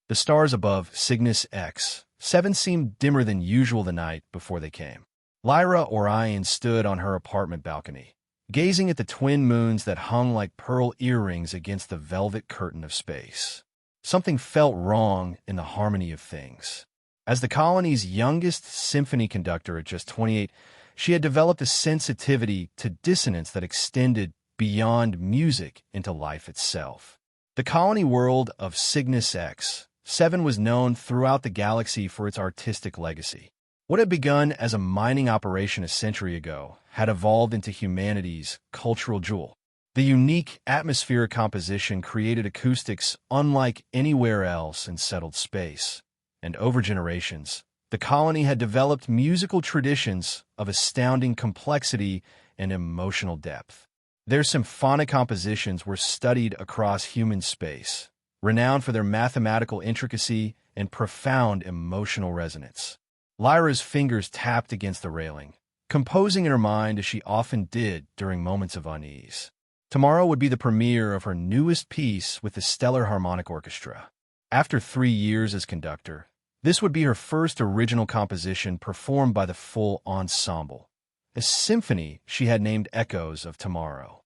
The stars above Cygnus X 7 seemed dimmer than usual the night before they came. Lyra Orion stood on her apartment balcony, gazing at the twin moons that hung like pearl earrings against the velvet curtain of space. Something felt wrong in the harmony of things. As the colony's youngest symphony conductor at just 28, she had developed a sensitivity to dissonance that extended beyond music into life itself. The colony world of Cygnus X 7 was known throughout the galaxy for its artistic legacy. What had begun as a mining operation a century ago had evolved into humanity's cultural jewel. The unique atmospheric composition created acoustics unlike anywhere else in settled space. And over generations, the colony had developed musical traditions of astounding complexity and emotional depth. Their symphonic compositions were studied across human space, renowned for their mathematical intricacy and profound emotional resonance. Lyra's fingers tapped against the railing, composing in her mind as she often did during moments of unease. Tomorrow would be the premiere of her newest piece with the Stellar Harmonic Orchestra. After 3 years as conductor, this would be her first original composition performed by the full ensemble, a symphony she had named Echoes of Tomorrow.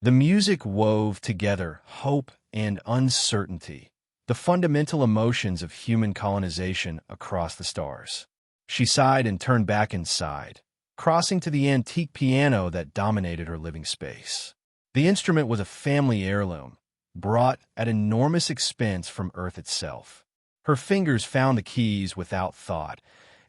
The music wove together hope and uncertainty, the fundamental emotions of human colonization across the stars. She sighed and turned back inside, crossing to the antique piano that dominated her living space. The instrument was a family heirloom, brought at enormous expense from Earth itself. Her fingers found the keys without thought,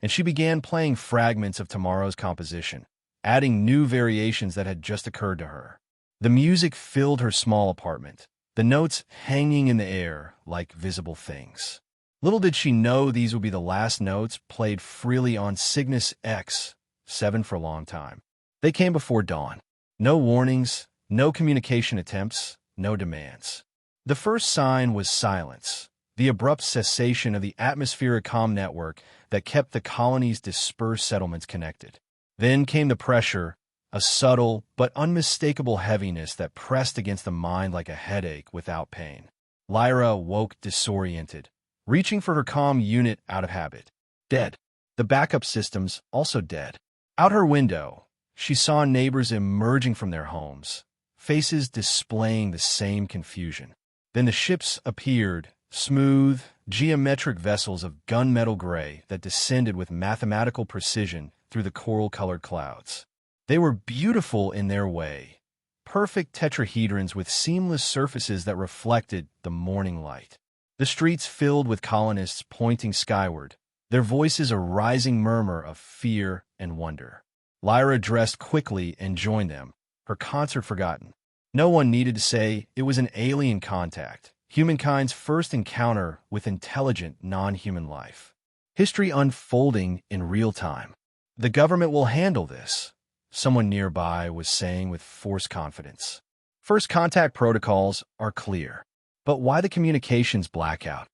and she began playing fragments of Tomorrow's composition, adding new variations that had just occurred to her. The music filled her small apartment, the notes hanging in the air like visible things. Little did she know these would be the last notes played freely on Cygnus X 7 for a long time. They came before dawn. No warnings, no communication attempts, no demands. The first sign was silence, the abrupt cessation of the atmospheric comm network that kept the colony's dispersed settlements connected. Then came the pressure, a subtle but unmistakable heaviness that pressed against the mind like a headache without pain. Lyra woke disoriented, reaching for her comm unit out of habit. Dead. The backup systems also dead. Out her window, she saw neighbors emerging from their homes, faces displaying the same confusion. Then the ships appeared, smooth, geometric vessels of gunmetal gray that descended with mathematical precision through the coral-colored clouds. They were beautiful in their way, perfect tetrahedrons with seamless surfaces that reflected the morning light. The streets filled with colonists pointing skyward, their voices a rising murmur of fear and wonder. Lyra dressed quickly and joined them, her concert forgotten. No one needed to say it was an alien contact, humankind's first encounter with intelligent, non-human life. History unfolding in real time. The government will handle this, someone nearby was saying with forced confidence. First contact protocols are clear. But why the communications blackout?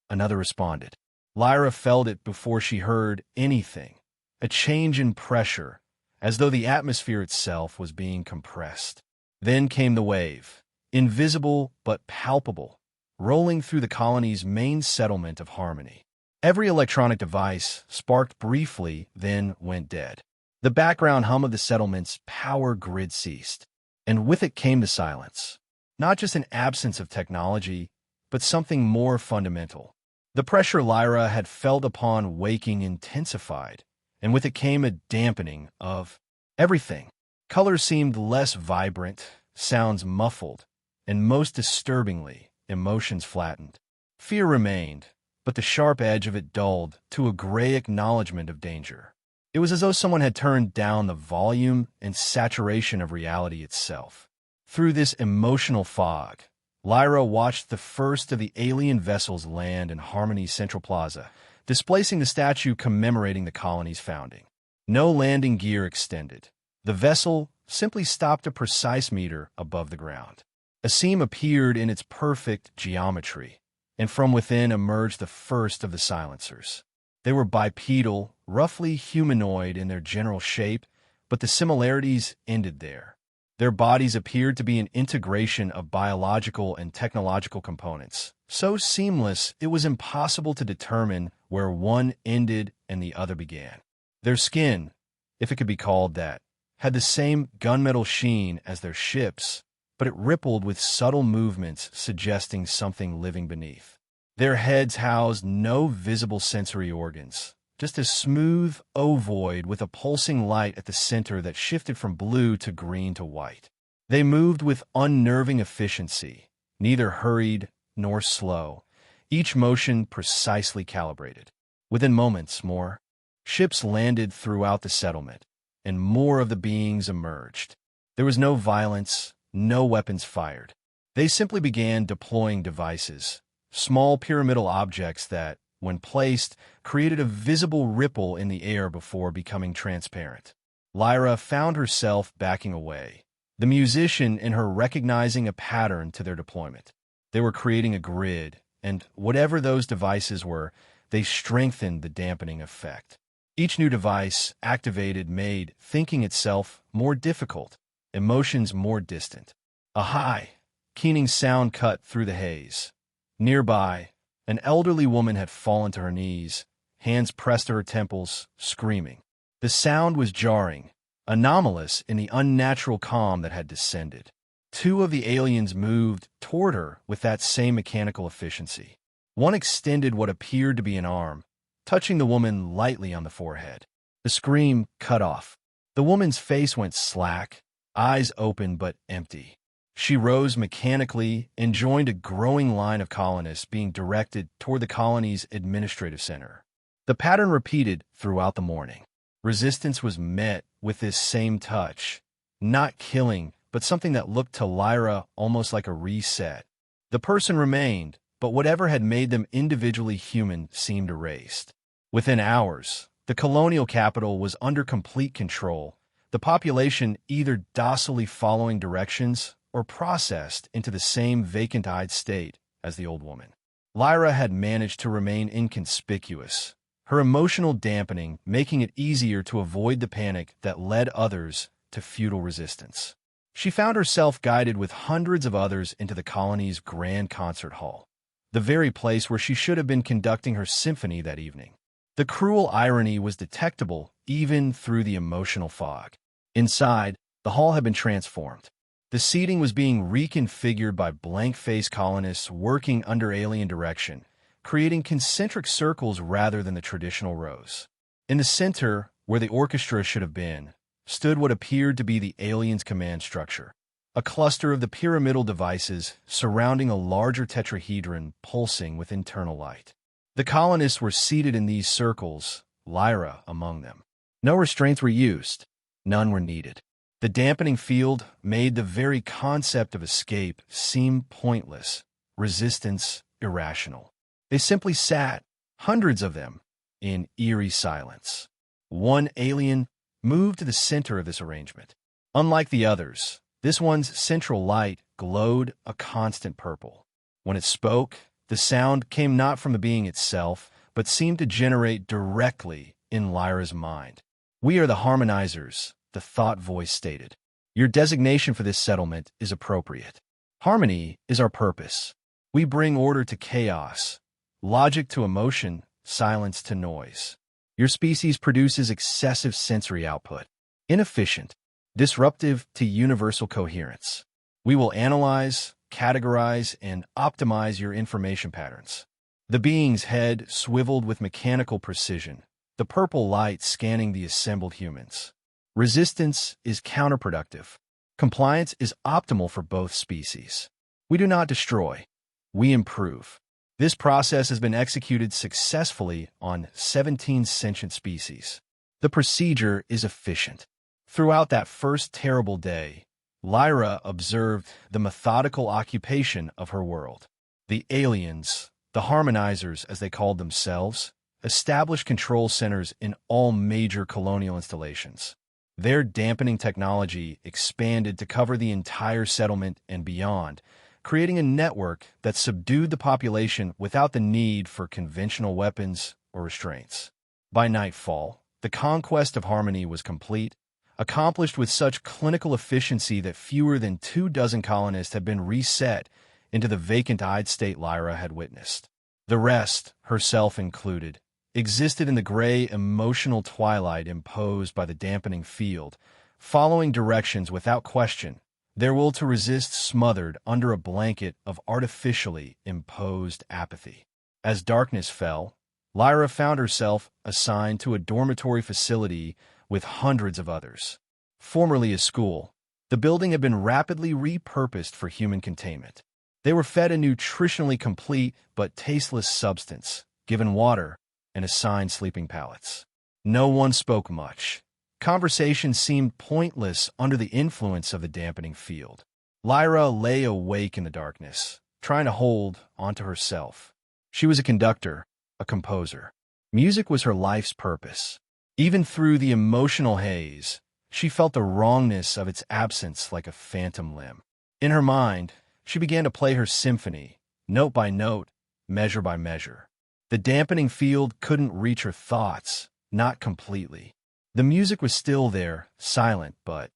Another responded. Lyra felt it before she heard anything, a change in pressure, as though the atmosphere itself was being compressed. Then came the wave, invisible but palpable, rolling through the colony's main settlement of Harmony. Every electronic device sparked briefly, then went dead. The background hum of the settlement's power grid ceased, and with it came the silence. Not just an absence of technology, but something more fundamental. The pressure Lyra had felt upon waking intensified, and with it came a dampening of everything. Colors seemed less vibrant, sounds muffled, and most disturbingly, emotions flattened. Fear remained, but the sharp edge of it dulled to a gray acknowledgement of danger. It was as though someone had turned down the volume and saturation of reality itself. Through this emotional fog, Lyra watched the first of the alien vessels land in Harmony's Central Plaza, displacing the statue commemorating the colony's founding. No landing gear extended. The vessel simply stopped a precise meter above the ground. A seam appeared in its perfect geometry, and from within emerged the first of the silencers. They were bipedal, roughly humanoid in their general shape, but the similarities ended there. Their bodies appeared to be an integration of biological and technological components, so seamless it was impossible to determine where one ended and the other began. Their skin, if it could be called that, had the same gunmetal sheen as their ships, but it rippled with subtle movements suggesting something living beneath. Their heads housed no visible sensory organs, just a smooth ovoid with a pulsing light at the center that shifted from blue to green to white. They moved with unnerving efficiency, neither hurried nor slow, each motion precisely calibrated. Within moments more, ships landed throughout the settlement, and more of the beings emerged. There was no violence, no weapons fired. They simply began deploying devices, small pyramidal objects that, when placed, created a visible ripple in the air before becoming transparent. Lyra found herself backing away, the musician in her recognizing a pattern to their deployment. They were creating a grid, and whatever those devices were, they strengthened the dampening effect. Each new device activated made thinking itself more difficult, emotions more distant. A high, keening sound cut through the haze. Nearby, an elderly woman had fallen to her knees, hands pressed to her temples, screaming. The sound was jarring, anomalous in the unnatural calm that had descended. Two of the aliens moved toward her with that same mechanical efficiency. One extended what appeared to be an arm, touching the woman lightly on the forehead. The scream cut off. The woman's face went slack, eyes open but empty. She rose mechanically and joined a growing line of colonists being directed toward the colony's administrative center. The pattern repeated throughout the morning. Resistance was met with this same touch, not killing, but something that looked to Lyra almost like a reset. The person remained, but whatever had made them individually human seemed erased. Within hours, the colonial capital was under complete control, the population either docilely following directions or processed into the same vacant-eyed state as the old woman. Lyra had managed to remain inconspicuous, her emotional dampening making it easier to avoid the panic that led others to futile resistance. She found herself guided with hundreds of others into the colony's grand concert hall, the very place where she should have been conducting her symphony that evening. The cruel irony was detectable even through the emotional fog. Inside, the hall had been transformed. The seating was being reconfigured by blank-faced colonists working under alien direction, creating concentric circles rather than the traditional rows. In the center, where the orchestra should have been, stood what appeared to be the aliens' command structure, a cluster of the pyramidal devices surrounding a larger tetrahedron pulsing with internal light. The colonists were seated in these circles, Lyra among them. No restraints were used. None were needed. The dampening field made the very concept of escape seem pointless, resistance irrational. They simply sat, hundreds of them, in eerie silence. One alien moved to the center of this arrangement. Unlike the others, this one's central light glowed a constant purple. When it spoke, the sound came not from the being itself, but seemed to generate directly in Lyra's mind. "We are the harmonizers," the thought voice stated. "Your designation for this settlement is appropriate. Harmony is our purpose. We bring order to chaos, logic to emotion, silence to noise. Your species produces excessive sensory output, inefficient, disruptive to universal coherence. We will analyze, categorize, and optimize your information patterns." The being's head swiveled with mechanical precision, the purple light scanning the assembled humans. "Resistance is counterproductive. Compliance is optimal for both species. We do not destroy, we improve. This process has been executed successfully on 17 sentient species. The procedure is efficient." Throughout that first terrible day, Lyra observed the methodical occupation of her world. The aliens, the harmonizers as they called themselves, established control centers in all major colonial installations. Their dampening technology expanded to cover the entire settlement and beyond, creating a network that subdued the population without the need for conventional weapons or restraints. By nightfall, the conquest of harmony was complete, accomplished with such clinical efficiency that fewer than 24 colonists had been reset into the vacant-eyed state Lyra had witnessed. The rest, herself included, existed in the gray, emotional twilight imposed by the dampening field, following directions without question, their will to resist smothered under a blanket of artificially imposed apathy. As darkness fell, Lyra found herself assigned to a dormitory facility with hundreds of others. Formerly a school, the building had been rapidly repurposed for human containment. They were fed a nutritionally complete but tasteless substance, given water, and assigned sleeping pallets. No one spoke much. Conversation seemed pointless under the influence of the dampening field. Lyra lay awake in the darkness, trying to hold onto herself. She was a conductor, a composer. Music was her life's purpose. Even through the emotional haze, she felt the wrongness of its absence like a phantom limb. In her mind, she began to play her symphony, note by note, measure by measure. The dampening field couldn't reach her thoughts, not completely. The music was still there, silent but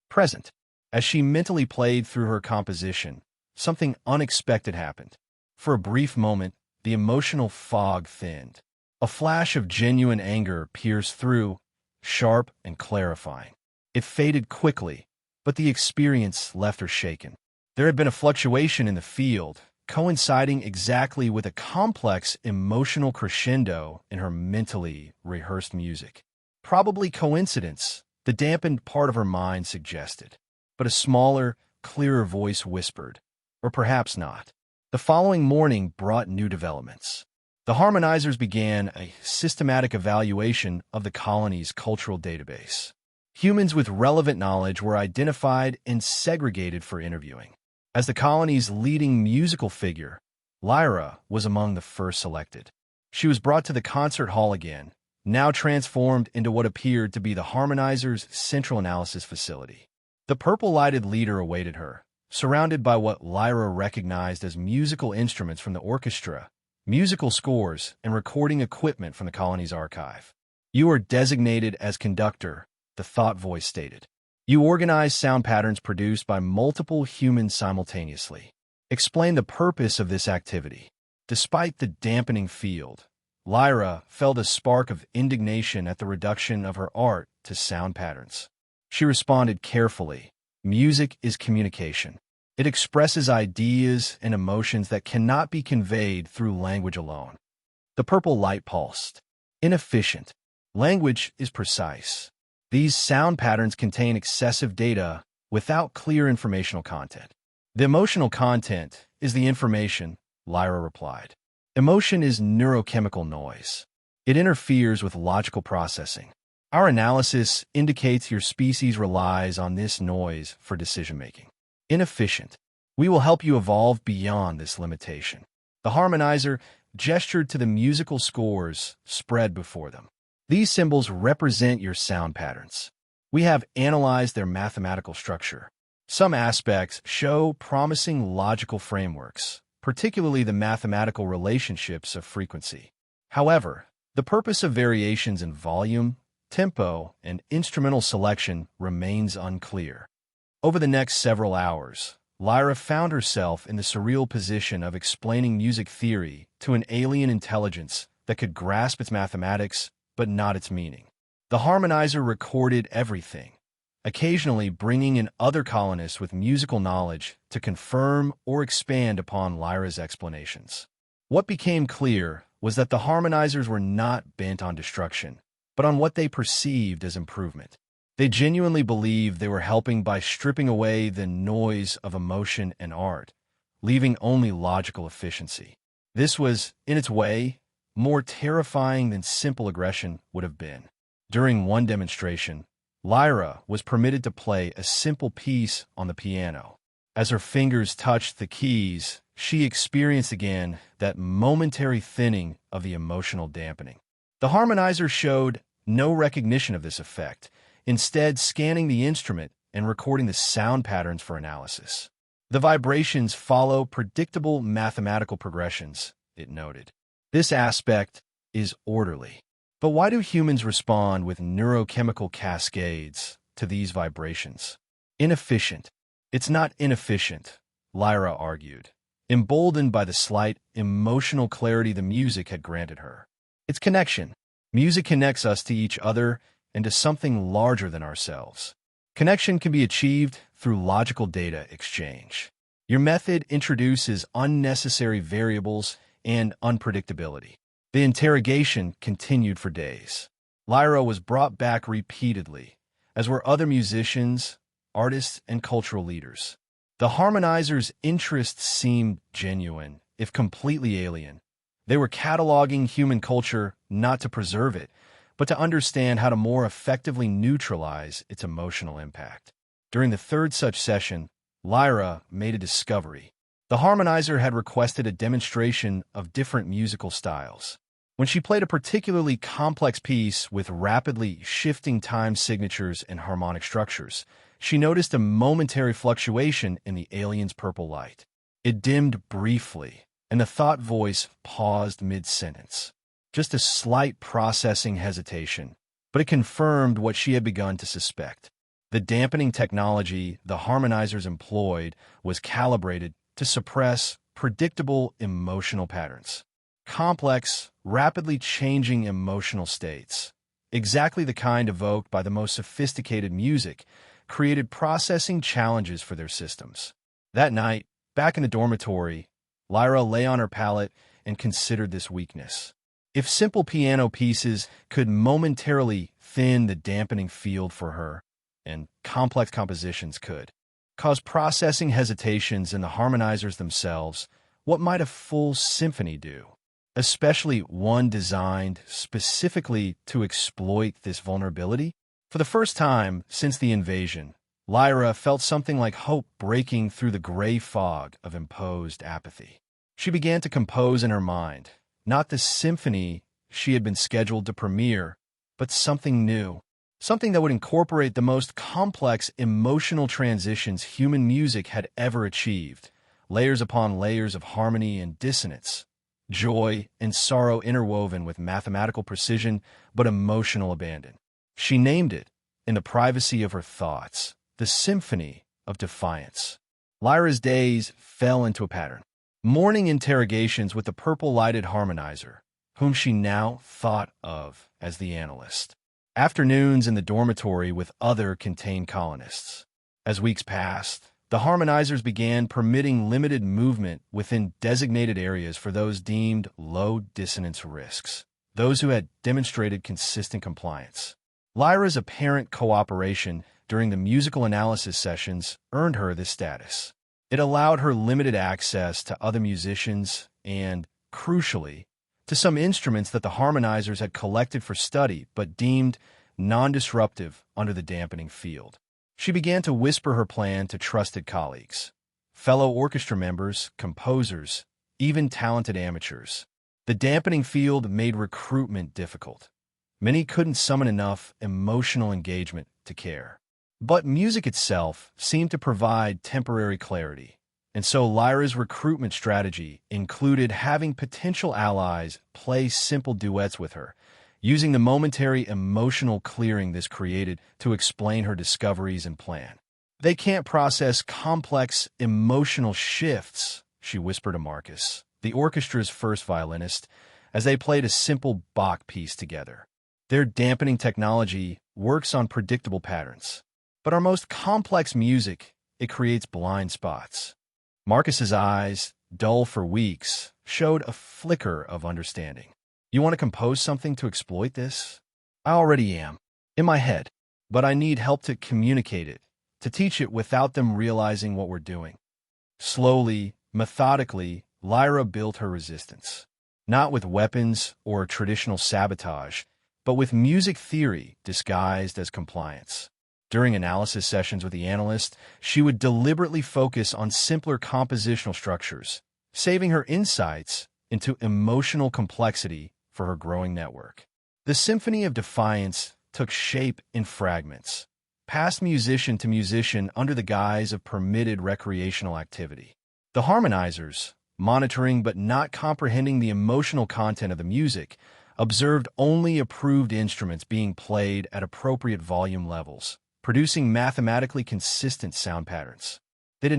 present. As she mentally played through her composition, something unexpected happened. For a brief moment, the emotional fog thinned. A flash of genuine anger pierced through, sharp and clarifying. It faded quickly, but the experience left her shaken. There had been a fluctuation in the field, coinciding exactly with a complex emotional crescendo in her mentally rehearsed music. Probably coincidence, the dampened part of her mind suggested. But a smaller, clearer voice whispered, or perhaps not. The following morning brought new developments. The harmonizers began a systematic evaluation of the colony's cultural database. Humans with relevant knowledge were identified and segregated for interviewing. As the colony's leading musical figure, Lyra was among the first selected. She was brought to the concert hall again, now transformed into what appeared to be the harmonizer's central analysis facility. The purple-lighted leader awaited her, surrounded by what Lyra recognized as musical instruments from the orchestra, musical scores, and recording equipment from the colony's archive. "You are designated as conductor," the thought voice stated. "You organize sound patterns produced by multiple humans simultaneously. Explain the purpose of this activity." Despite the dampening field, Lyra felt a spark of indignation at the reduction of her art to sound patterns. She responded carefully. Music is communication. It expresses ideas and emotions that cannot be conveyed through language alone. The purple light pulsed. Inefficient. Language is precise. These sound patterns contain excessive data without clear informational content. "The emotional content is the information," Lyra replied. "Emotion is neurochemical noise. It interferes with logical processing. Our analysis indicates your species relies on this noise for decision-making. Inefficient. We will help you evolve beyond this limitation." The harmonizer gestured to the musical scores spread before them. "These symbols represent your sound patterns. We have analyzed their mathematical structure. Some aspects show promising logical frameworks, particularly the mathematical relationships of frequency. However, the purpose of variations in volume, tempo, and instrumental selection remains unclear." Over the next several hours, Lyra found herself in the surreal position of explaining music theory to an alien intelligence that could grasp its mathematics but not its meaning. The harmonizer recorded everything, occasionally bringing in other colonists with musical knowledge to confirm or expand upon Lyra's explanations. What became clear was that the harmonizers were not bent on destruction, but on what they perceived as improvement. They genuinely believed they were helping by stripping away the noise of emotion and art, leaving only logical efficiency. This was, in its way, more terrifying than simple aggression would have been. During one demonstration, Lyra was permitted to play a simple piece on the piano. As her fingers touched the keys, she experienced again that momentary thinning of the emotional dampening. The harmonizer showed no recognition of this effect, instead scanning the instrument and recording the sound patterns for analysis. "The vibrations follow predictable mathematical progressions," it noted. "This aspect is orderly." "But why do humans respond with neurochemical cascades?" to these vibrations. Inefficient. It's not inefficient, Lyra argued, emboldened by the slight emotional clarity the music had granted her. It's connection. Music connects us to each other and to something larger than ourselves. Connection can be achieved through logical data exchange. Your method introduces unnecessary variables and unpredictability. The interrogation continued for days. Lyra was brought back repeatedly, as were other musicians, artists, and cultural leaders. The harmonizers' interests seemed genuine, if completely alien. They were cataloging human culture not to preserve it, but to understand how to more effectively neutralize its emotional impact. During the third such session, Lyra made a discovery. The harmonizer had requested a demonstration of different musical styles. When she played a particularly complex piece with rapidly shifting time signatures and harmonic structures, she noticed a momentary fluctuation in the alien's purple light. It dimmed briefly, and the thought voice paused mid-sentence. Just a slight processing hesitation, but it confirmed what she had begun to suspect. The dampening technology the harmonizers employed was calibrated to suppress predictable emotional patterns. Complex, rapidly changing emotional states, exactly the kind evoked by the most sophisticated music, created processing challenges for their systems. That night, back in the dormitory, Lyra lay on her pallet and considered this weakness. If simple piano pieces could momentarily thin the dampening field for her, and complex compositions could cause processing hesitations in the harmonizers themselves, what might a full symphony do? Especially one designed specifically to exploit this vulnerability? For the first time since the invasion, Lyra felt something like hope breaking through the gray fog of imposed apathy. She began to compose in her mind, not the symphony she had been scheduled to premiere, but something new, something that would incorporate the most complex emotional transitions human music had ever achieved, layers upon layers of harmony and dissonance, joy and sorrow interwoven with mathematical precision but emotional abandon. She named it, in the privacy of her thoughts, the Symphony of Defiance. Lyra's days fell into a pattern. Morning interrogations with the purple-lighted harmonizer, whom she now thought of as the analyst. Afternoons in the dormitory with other contained colonists. As weeks passed, the harmonizers began permitting limited movement within designated areas for those deemed low dissonance risks, those who had demonstrated consistent compliance. Lyra's apparent cooperation during the musical analysis sessions earned her this status. It allowed her limited access to other musicians and, crucially, to some instruments that the harmonizers had collected for study but deemed non-disruptive under the dampening field. She began to whisper her plan to trusted colleagues, fellow orchestra members, composers, even talented amateurs. The dampening field made recruitment difficult. Many couldn't summon enough emotional engagement to care. But music itself seemed to provide temporary clarity, and so Lyra's recruitment strategy included having potential allies play simple duets with her, using the momentary emotional clearing this created to explain her discoveries and plan. "They can't process complex emotional shifts," she whispered to Marcus, the orchestra's first violinist, as they played a simple Bach piece together. "Their dampening technology works on predictable patterns. But our most complex music, it creates blind spots." Marcus's eyes, dull for weeks, showed a flicker of understanding. "You want to compose something to exploit this?" "I already am, in my head, but I need help to communicate it, to teach it without them realizing what we're doing." Slowly, methodically, Lyra built her resistance, not with weapons or traditional sabotage, but with music theory disguised as compliance. During analysis sessions with the analyst, she would deliberately focus on simpler compositional structures, saving her insights into emotional complexity for her growing network. The Symphony of Defiance took shape in fragments, passed musician to musician under the guise of permitted recreational activity. The harmonizers, monitoring but not comprehending the emotional content of the music, observed only approved instruments being played at appropriate volume levels, producing mathematically consistent sound patterns. They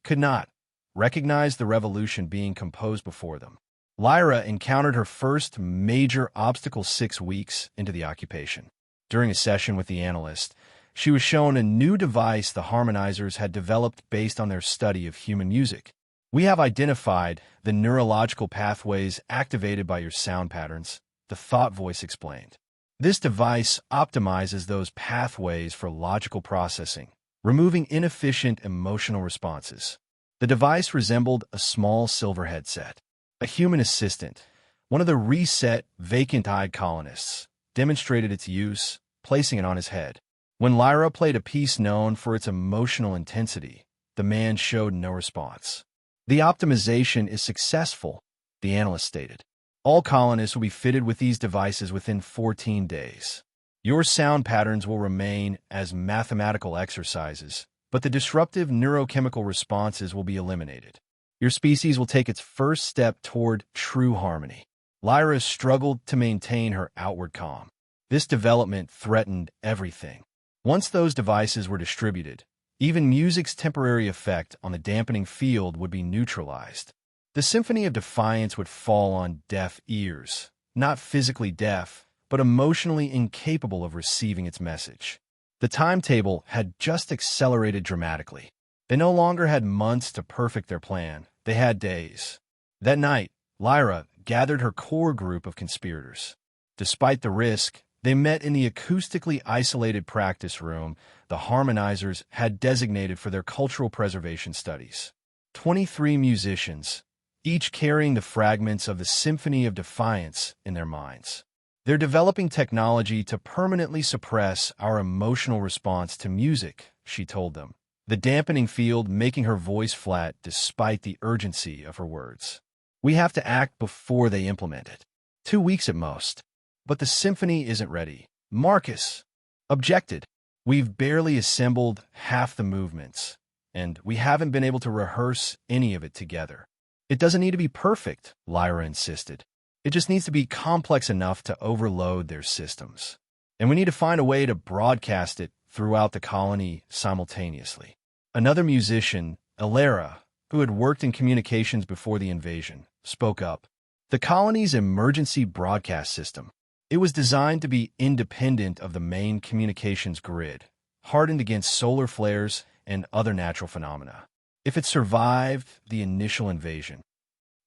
could not, recognize the revolution being composed before them. Lyra encountered her first major obstacle 6 weeks into the occupation. During a session with the analyst, she was shown a new device the harmonizers had developed based on their study of human music. "We have identified the neurological pathways activated by your sound patterns," the thought voice explained. "This device optimizes those pathways for logical processing, removing inefficient emotional responses." The device resembled a small silver headset. A human assistant, one of the reset, vacant-eyed colonists, demonstrated its use, placing it on his head. When Lyra played a piece known for its emotional intensity, the man showed no response. "The optimization is successful," the analyst stated. "All colonists will be fitted with these devices within 14 days. Your sound patterns will remain as mathematical exercises, but the disruptive neurochemical responses will be eliminated. Your species will take its first step toward true harmony." Lyra struggled to maintain her outward calm. This development threatened everything. Once those devices were distributed, even music's temporary effect on the dampening field would be neutralized. The Symphony of Defiance would fall on deaf ears, not physically deaf, but emotionally incapable of receiving its message. The timetable had just accelerated dramatically. They no longer had months to perfect their plan. They had days. That night, Lyra gathered her core group of conspirators. Despite the risk, they met in the acoustically isolated practice room the harmonizers had designated for their cultural preservation studies. 23 musicians, each carrying the fragments of the Symphony of Defiance in their minds. "They're developing technology to permanently suppress our emotional response to music," she told them, the dampening field making her voice flat despite the urgency of her words. "We have to act before they implement it. 2 weeks at most." "But the symphony isn't ready," Marcus objected. "We've barely assembled half the movements, and we haven't been able to rehearse any of it together." "It doesn't need to be perfect," Lyra insisted. "It just needs to be complex enough to overload their systems. And we need to find a way to broadcast it throughout the colony simultaneously." Another musician, Elara, who had worked in communications before the invasion, spoke up. "The colony's emergency broadcast system. It was designed to be independent of the main communications grid, hardened against solar flares and other natural phenomena. If it survived the initial invasion,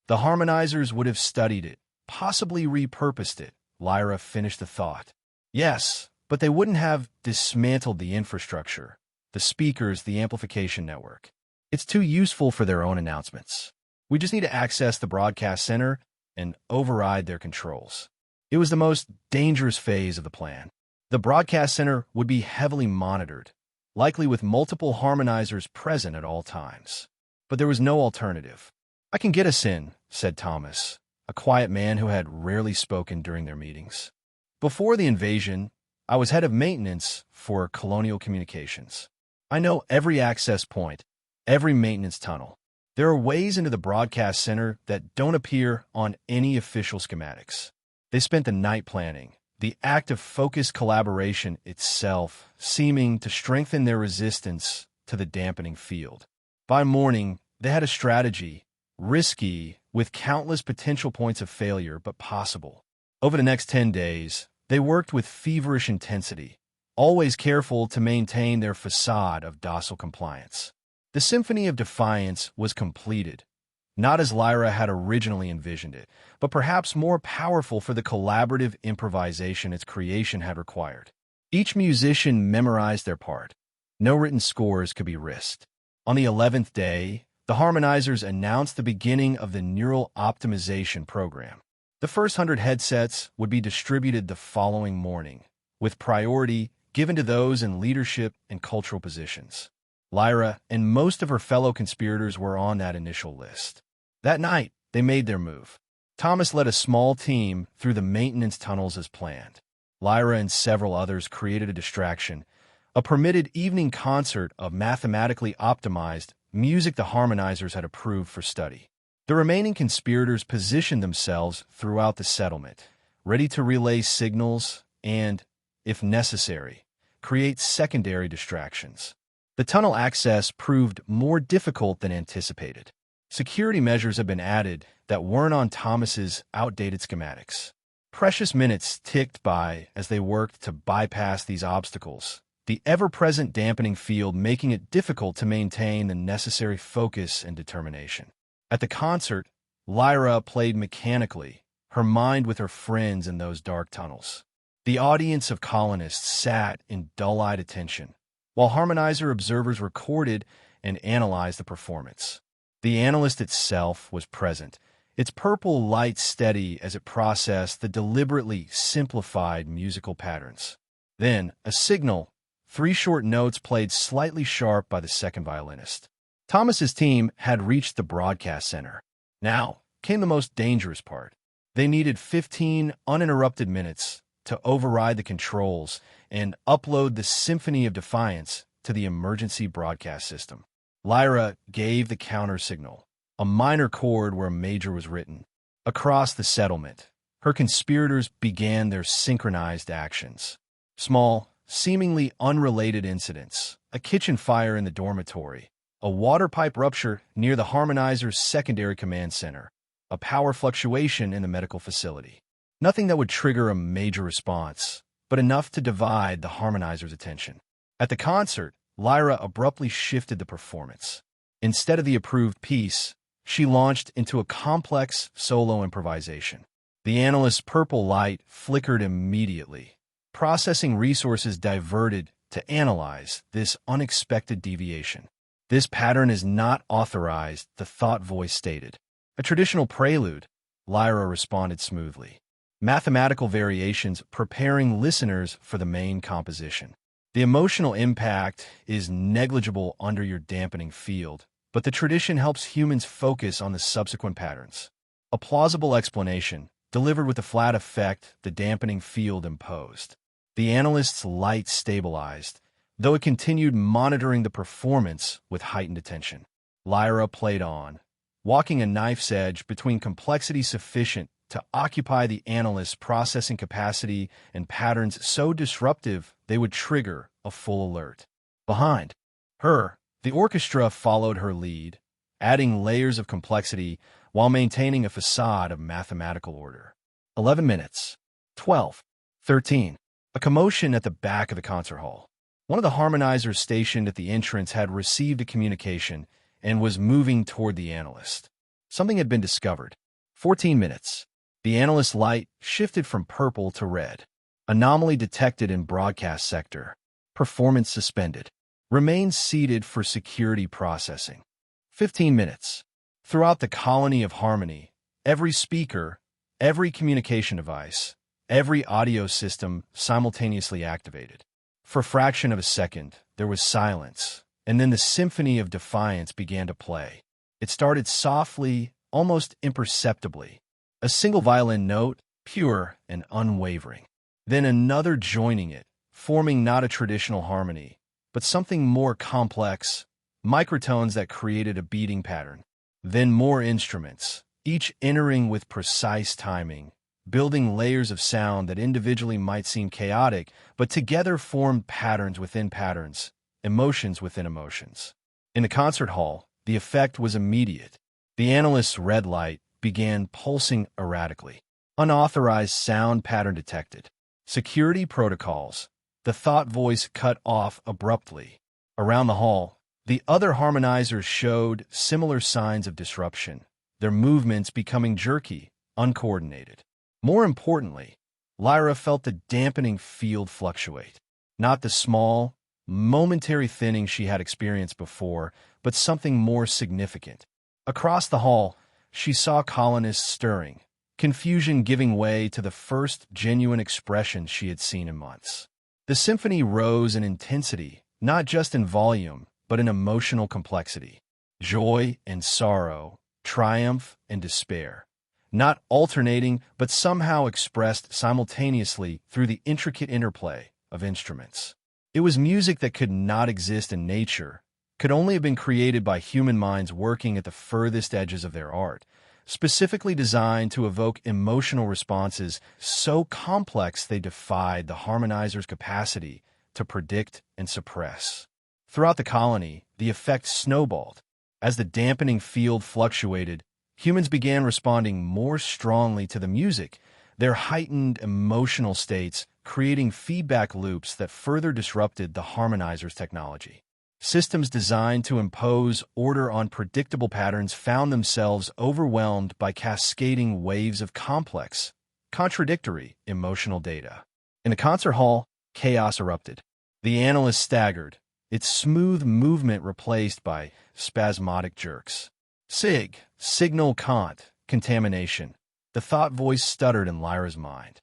the harmonizers would have studied it, possibly repurposed it," Lyra finished the thought. "Yes, but they wouldn't have dismantled the infrastructure, the speakers, the amplification network. It's too useful for their own announcements. We just need to access the broadcast center and override their controls." It was the most dangerous phase of the plan. The broadcast center would be heavily monitored, likely with multiple harmonizers present at all times. But there was no alternative. "I can get us in," said Thomas, a quiet man who had rarely spoken during their meetings. "Before the invasion, I was head of maintenance for colonial communications. I know every access point, every maintenance tunnel. There are ways into the broadcast center that don't appear on any official schematics." They spent the night planning, the act of focused collaboration itself seeming to strengthen their resistance to the dampening field. By morning, they had a strategy, risky, with countless potential points of failure, but possible. Over the next 10 days, they worked with feverish intensity, always careful to maintain their facade of docile compliance. The Symphony of Defiance was completed, not as Lyra had originally envisioned it, but perhaps more powerful for the collaborative improvisation its creation had required. Each musician memorized their part. No written scores could be risked. On the 11th day, the harmonizers announced the beginning of the neural optimization program. The first 100 headsets would be distributed the following morning, with priority given to those in leadership and cultural positions. Lyra and most of her fellow conspirators were on that initial list. That night, they made their move. Thomas led a small team through the maintenance tunnels as planned. Lyra and several others created a distraction, a permitted evening concert of mathematically optimized music the harmonizers had approved for study. The remaining conspirators positioned themselves throughout the settlement, ready to relay signals and, if necessary, create secondary distractions. The tunnel access proved more difficult than anticipated. Security measures have been added that weren't on Thomas's outdated schematics. Precious minutes ticked by as they worked to bypass these obstacles, the ever-present dampening field making it difficult to maintain the necessary focus and determination. At the concert, Lyra played mechanically, her mind with her friends in those dark tunnels. The audience of colonists sat in dull-eyed attention, while harmonizer observers recorded and analyzed the performance. The analyst itself was present, its purple light steady as it processed the deliberately simplified musical patterns. Then, a signal, 3 short notes played slightly sharp by the second violinist. Thomas's team had reached the broadcast center. Now came the most dangerous part. They needed 15 uninterrupted minutes to override the controls and upload the Symphony of Defiance to the emergency broadcast system. Lyra gave the counter signal, a minor chord where a major was written. Across the settlement, her conspirators began their synchronized actions. Small, seemingly unrelated incidents, a kitchen fire in the dormitory, a water pipe rupture near the harmonizer's secondary command center, a power fluctuation in the medical facility. Nothing that would trigger a major response, but enough to divide the harmonizer's attention. At the concert, Lyra abruptly shifted the performance. Instead of the approved piece, she launched into a complex solo improvisation. The analyst's purple light flickered immediately. Processing resources diverted to analyze this unexpected deviation. This pattern is not authorized, the thought voice stated. A traditional prelude, Lyra responded smoothly. Mathematical variations preparing listeners for the main composition. The emotional impact is negligible under your dampening field, but the tradition helps humans focus on the subsequent patterns. A plausible explanation, delivered with the flat effect the dampening field imposed. The analyst's light stabilized, though it continued monitoring the performance with heightened attention. Lyra played on, walking a knife's edge between complexity sufficient to occupy the analyst's processing capacity and patterns so disruptive they would trigger a full alert. Behind her, the orchestra followed her lead, adding layers of complexity while maintaining a facade of mathematical order. 11 minutes. 12. 13. A commotion at the back of the concert hall. One of the harmonizers stationed at the entrance had received a communication and was moving toward the analyst. Something had been discovered. 14 minutes. The analyst's light shifted from purple to red. Anomaly detected in broadcast sector. Performance suspended. Remains seated for security processing. 15 minutes. Throughout the colony of harmony, every speaker, every communication device, every audio system simultaneously activated. For a fraction of a second, there was silence, and then the Symphony of Defiance began to play. It started softly, almost imperceptibly. A single violin note, pure and unwavering. Then another joining it, forming not a traditional harmony, but something more complex, microtones that created a beating pattern. Then more instruments, each entering with precise timing, building layers of sound that individually might seem chaotic, but together formed patterns within patterns, emotions within emotions. In the concert hall, the effect was immediate. The analyst's red light began pulsing erratically. Unauthorized sound pattern detected. Security protocols. The thought voice cut off abruptly. Around the hall, the other harmonizers showed similar signs of disruption, their movements becoming jerky, uncoordinated. More importantly, Lyra felt the dampening field fluctuate. Not the small, momentary thinning she had experienced before, but something more significant. Across the hall, she saw colonists stirring, confusion giving way to the first genuine expression she had seen in months. The symphony rose in intensity, not just in volume, but in emotional complexity. Joy and sorrow, triumph and despair. Not alternating, but somehow expressed simultaneously through the intricate interplay of instruments. It was music that could not exist in nature, could only have been created by human minds working at the furthest edges of their art, specifically designed to evoke emotional responses so complex they defied the harmonizer's capacity to predict and suppress. Throughout the colony, the effect snowballed. As the dampening field fluctuated, humans began responding more strongly to the music, their heightened emotional states creating feedback loops that further disrupted the harmonizer's technology. Systems designed to impose order on predictable patterns found themselves overwhelmed by cascading waves of complex, contradictory emotional data. In the concert hall, chaos erupted. The analyst staggered, its smooth movement replaced by spasmodic jerks. Signal cont, contamination. The thought voice stuttered in Lyra's mind.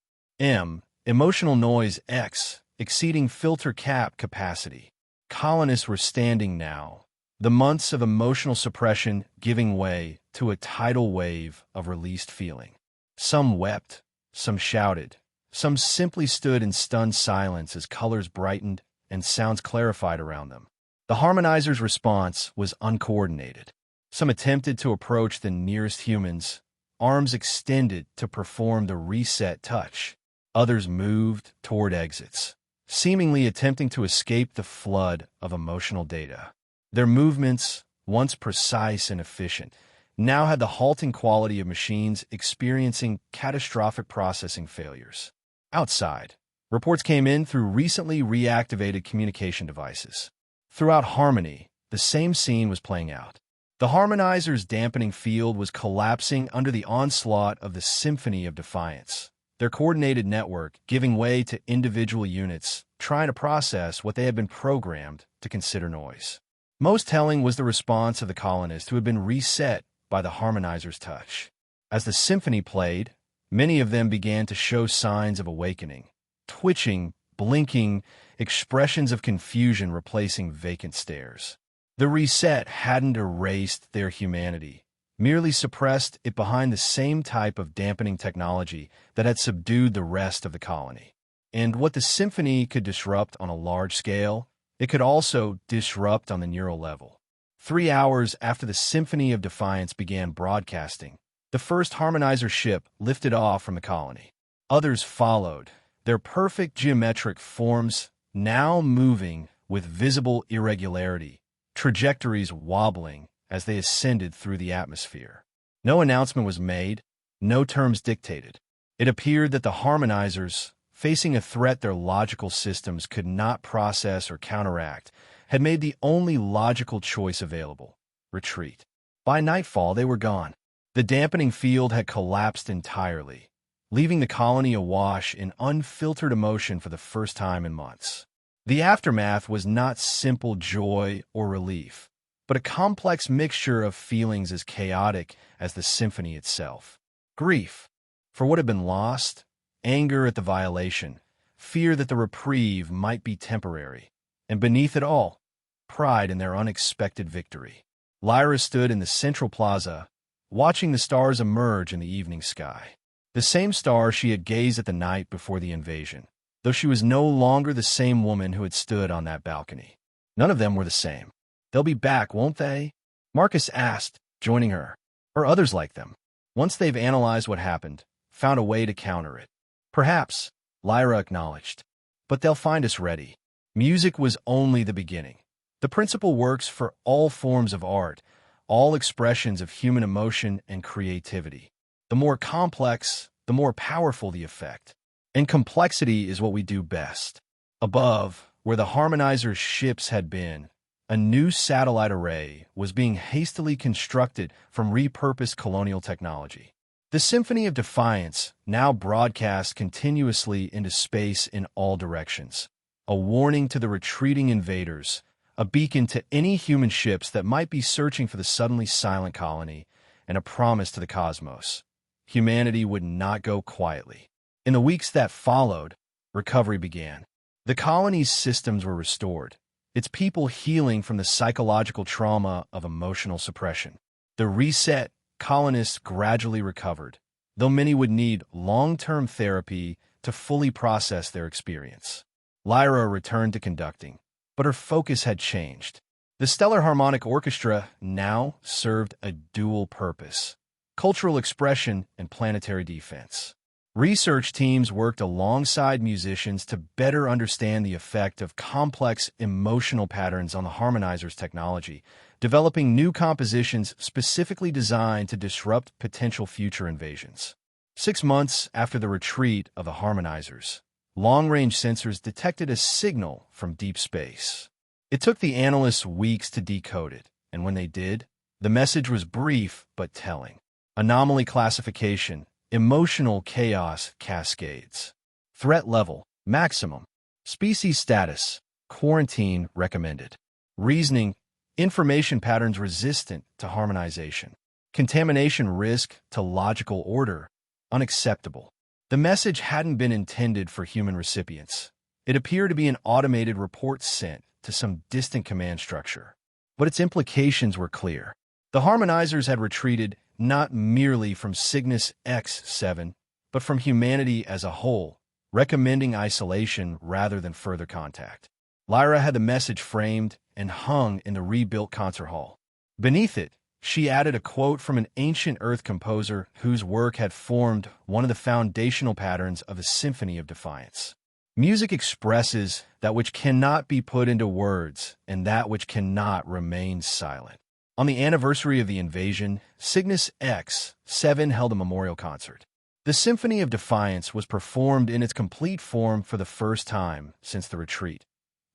Emotional noise X, exceeding filter cap capacity. Colonists were standing now, the months of emotional suppression giving way to a tidal wave of released feeling. Some wept, some shouted, some simply stood in stunned silence as colors brightened and sounds clarified around them. The harmonizer's response was uncoordinated. Some attempted to approach the nearest humans, arms extended to perform the reset touch. Others moved toward exits, seemingly attempting to escape the flood of emotional data. Their movements, once precise and efficient, now had the halting quality of machines experiencing catastrophic processing failures. Outside, reports came in through recently reactivated communication devices. Throughout Harmony, the same scene was playing out. The harmonizer's dampening field was collapsing under the onslaught of the Symphony of Defiance, their coordinated network giving way to individual units trying to process what they had been programmed to consider noise. Most telling was the response of the colonists who had been reset by the harmonizer's touch. As the symphony played, many of them began to show signs of awakening, twitching, blinking, expressions of confusion replacing vacant stares. The reset hadn't erased their humanity, merely suppressed it behind the same type of dampening technology that had subdued the rest of the colony. And what the symphony could disrupt on a large scale, it could also disrupt on the neural level. 3 hours after the Symphony of Defiance began broadcasting, the first harmonizer ship lifted off from the colony. Others followed, their perfect geometric forms now moving with visible irregularity, trajectories wobbling as they ascended through the atmosphere. No announcement was made, no terms dictated. It appeared that the harmonizers, facing a threat their logical systems could not process or counteract, had made the only logical choice available: retreat. By nightfall, they were gone. The dampening field had collapsed entirely, leaving the colony awash in unfiltered emotion for the first time in months. The aftermath was not simple joy or relief, but a complex mixture of feelings as chaotic as the symphony itself. Grief for what had been lost, anger at the violation, fear that the reprieve might be temporary, and beneath it all, pride in their unexpected victory. Lyra stood in the central plaza, watching the stars emerge in the evening sky. The same stars she had gazed at the night before the invasion, though she was no longer the same woman who had stood on that balcony. None of them were the same. They'll be back, won't they? Marcus asked, joining her. Or others like them, once they've analyzed what happened, found a way to counter it. Perhaps, Lyra acknowledged. But they'll find us ready. Music was only the beginning. The principle works for all forms of art, all expressions of human emotion and creativity. The more complex, the more powerful the effect. And complexity is what we do best. Above, where the harmonizer's ships had been, a new satellite array was being hastily constructed from repurposed colonial technology. The Symphony of Defiance now broadcast continuously into space in all directions, a warning to the retreating invaders, a beacon to any human ships that might be searching for the suddenly silent colony, and a promise to the cosmos. Humanity would not go quietly. In the weeks that followed, recovery began. The colony's systems were restored, its people healing from the psychological trauma of emotional suppression. The reset colonists gradually recovered, though many would need long-term therapy to fully process their experience. Lyra returned to conducting, but her focus had changed. The Stellar Harmonic Orchestra now served a dual purpose: cultural expression and planetary defense. Research teams worked alongside musicians to better understand the effect of complex emotional patterns on the harmonizer's technology, developing new compositions specifically designed to disrupt potential future invasions. 6 months after the retreat of the harmonizers, long-range sensors detected a signal from deep space. It took the analysts weeks to decode it, and when they did, the message was brief but telling. Anomaly classification, emotional chaos cascades. Threat level, maximum. Species status, quarantine recommended. Reasoning, information patterns resistant to harmonization. Contamination risk to logical order, unacceptable. The message hadn't been intended for human recipients. It appeared to be an automated report sent to some distant command structure. But its implications were clear. The harmonizers had retreated not merely from Cygnus X7, but from humanity as a whole, recommending isolation rather than further contact. Lyra had the message framed and hung in the rebuilt concert hall. Beneath it, she added a quote from an ancient Earth composer whose work had formed one of the foundational patterns of the Symphony of Defiance. Music expresses that which cannot be put into words and that which cannot remain silent. On the anniversary of the invasion, Cygnus X7 held a memorial concert. The Symphony of Defiance was performed in its complete form for the first time since the retreat,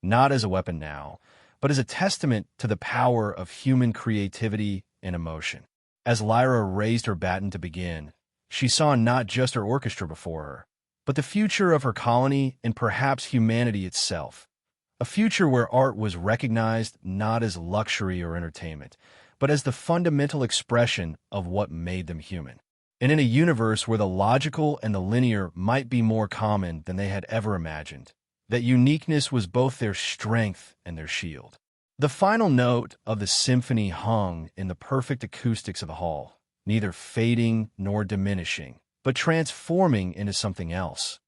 not as a weapon now, but as a testament to the power of human creativity and emotion. As Lyra raised her baton to begin, she saw not just her orchestra before her, but the future of her colony and perhaps humanity itself. A future where art was recognized not as luxury or entertainment, but as the fundamental expression of what made them human. And in a universe where the logical and the linear might be more common than they had ever imagined, that uniqueness was both their strength and their shield. The final note of the symphony hung in the perfect acoustics of the hall, neither fading nor diminishing, but transforming into something else.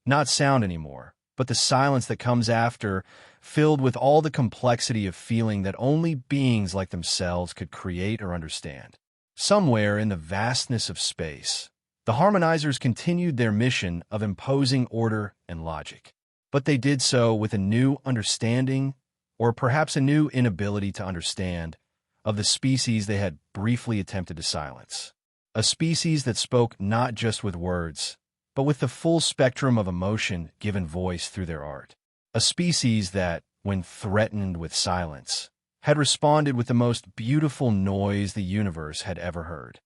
Not sound anymore, but the silence that comes after, filled with all the complexity of feeling that only beings like themselves could create or understand. Somewhere in the vastness of space, the harmonizers continued their mission of imposing order and logic. But they did so with a new understanding, or perhaps a new inability to understand, of the species they had briefly attempted to silence. A species that spoke not just with words, but with the full spectrum of emotion given voice through their art. A species that, when threatened with silence, had responded with the most beautiful noise the universe had ever heard.